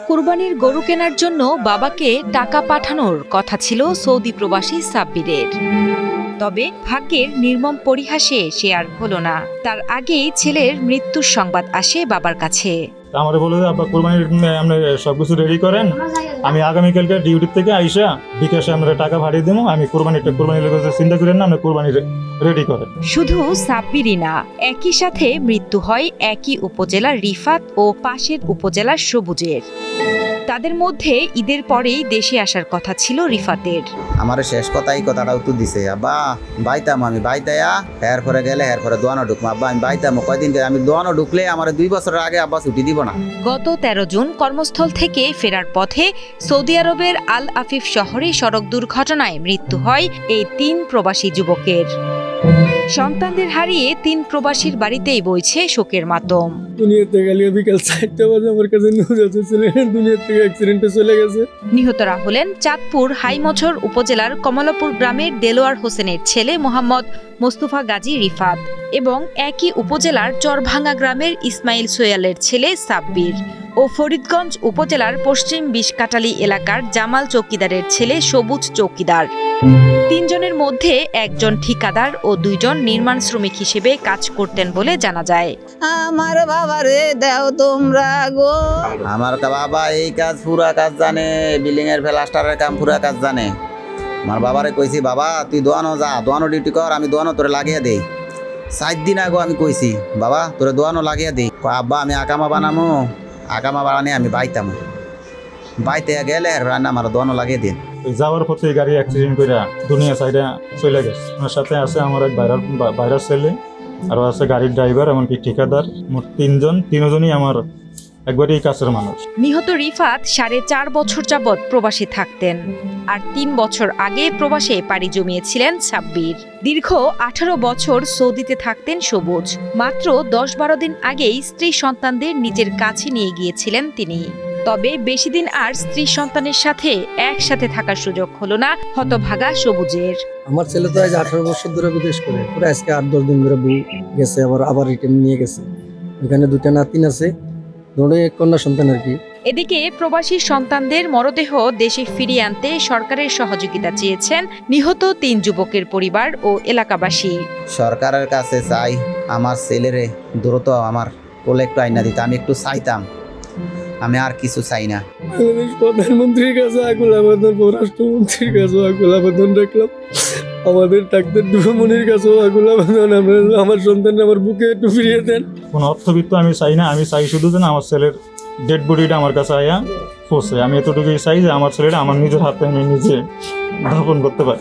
কুরবানির গরু কেনার জন্য বাবাকে টাকা পাঠানোর কথা ছিল সৌদি প্রবাসী সাব্বিরের। তবে ভাগ্যের নির্মম পরিহাসে সে আর হলো না। তার আগেই ছেলের মৃত্যুর সংবাদ আসে বাবার কাছে। আমার বলে আব্বা কুরবানির আপনি সবকিছু রেডি করেন, আমি আগামীকালকে ডিউটি থেকে আইসা বিকাশে আমরা টাকা ভাড়িয়ে দেবো, আমি কুরবানির চিন্তা করেন না, আপনি কুরবানি রেডি করেন। শুধু সাব্বিরই না, একই সাথে মৃত্যু হয় একই উপজেলার রিফাত ও পাশের উপজেলার সবুজের। তাদের মধ্যে ঈদের পরেই দেশে আসার কথা ছিল রিফাতের। আমার শেষ কথাটা উত্তর দিছে, আব্বা বাইতাম, আমি বাইতায়া এরপরে গেলে এরপরে দোয়ানো ঢুকবো, আব্বা আমি বাইতাম কয়দিন, আমি দোয়ানো ঢুকলে আমার 2 বছরের আগে আব্বা ছুটি দিব না। গত 13 জুন কর্মস্থল থেকে ফেরার পথে সৌদি আরবের আল আফিফ শহরে সড়ক দুর্ঘটনায় মৃত্যু হয় এই 3 প্রবাসী যুবকের। সন্তানদের হারিয়ে 3 প্রবাসীর বাড়িতেই বইছে শোকের মাতম। দুনিয়াতে গেলে বিকাল 4টা বাজে আমার কাছে নিউজ আসছিল দুনিয়া থেকে অ্যাক্সিডেন্টে চলে গেছে। নিহতরা হলেন চাঁদপুর হাইমছর উপজেলার কমলাপুর গ্রামের দেলোয়ার হোসেনের ছেলে মোহাম্মদ মোস্তফা গাজী রিফাত এবং একই উপজেলার চরভাঙ্গা গ্রামের ইসমাইল সোয়ালের ছেলে সাব্বির ও ফরিদগঞ্জ উপজেলার পশ্চিম বিশকাটালি এলাকার জামাল চৌকিদারের ছেলে সবুজ চৌকিদার। 3 জনের মধ্যে 1 জন ঠিকাদার ও 2 জন নির্মাণ শ্রমিক হিসেবে কাজ করতেন বলে জানা যায়। আমার বাবারে দাও তোমরা গো। আমার বাবা এই কাজ পুরা কাজ জানে, বিল্ডিং এর প্লাস্টারের কাম পুরা কাজ জানে। আমার বাবারে কইছি, বাবা তুই দোয়ানো যা, দোয়ানো ডিউটি কর, আমি দোয়ানো তোরে লাগিয়ে দেই। 7 দিন আগে আমি কইছি, বাবা তোরে দোয়ানো লাগিয়ে দেই। আব্বা আমি আকামা বানামো, আকামা বানানি আমি বাইতাম, বাইতে গেলে রান্না আমার দোয়ানো লাগিয়ে দিন। যাওয়ার পথে গাড়ি অ্যাক্সিডেন্ট করে দুনিয়া সাইডে চলে গেছে। আমার সাথে আছে আমার এক বাইরের ছেলে, আরও আছে গাড়ির ড্রাইভার, এমনকি ঠিকাদার। মোট 3 জন, 3 জনই আমার একবারই কাছের মানুষ। নিহত রিফাত 4.5 বছর যাবৎ প্রবাসী থাকতেন, আর 3 বছর আগে প্রবাসে পাড়ি জমিয়েছিলেন সাব্বির। দীর্ঘ 18 বছর সৌদিতে থাকতেন সবুজ। মাত্র 10-12 দিন আগেই স্ত্রী সন্তানদের নিজের কাছে নিয়ে গিয়েছিলেন তিনি। তবে বেশি দিন আর স্ত্রী সন্তানের সাথে একসাথে থাকার সুযোগ হলো না হতভাগা সবুজের। আমার ছেলে তো আজ 18 বছর ধরে বিদেশ করে, পুরো আজকে 8-10 দিন ধরে বউ গেছে, আবার রিটার্ন নিয়ে গেছে। এখানে 2টা নাতিন আছে, ধরে কন্যা সন্তান আর কি। এদিকে প্রবাসী সন্তানদের মরদেহ দেশে ফিরিয়ে আনতে সরকারের সহযোগিতা চেয়েছেন নিহত 3 যুবকের পরিবার ও এলাকাবাসী। সরকারের কাছে চাই আমার ছেলেরে দ্রুত আমার কোলে একটু আইনা দিতে, আমি একটু চাইতাম, আমি আর কিছু চাই না। প্রধানমন্ত্রীর কাছে আকুল আবেদন, পররাষ্ট্রমন্ত্রীর কাছে আকুল আবেদন রাখলাম, আমাদের ডাক্তার দুমনির কাছেও আকুল আবেদন, আমার সন্তান আমার বুকে একটু ফিরিয়ে দেন। কোনো অর্থবিত্ত আমি চাই না, আমি চাই শুধু যেন আমার ছেলের ডেড বডিটা আমার কাছে আয়া পৌঁছে। আমি এতটুকুই চাই যে আমার ছেলেটা আমার নিজের হাতে আমি নিজে দাফন করতে পারি।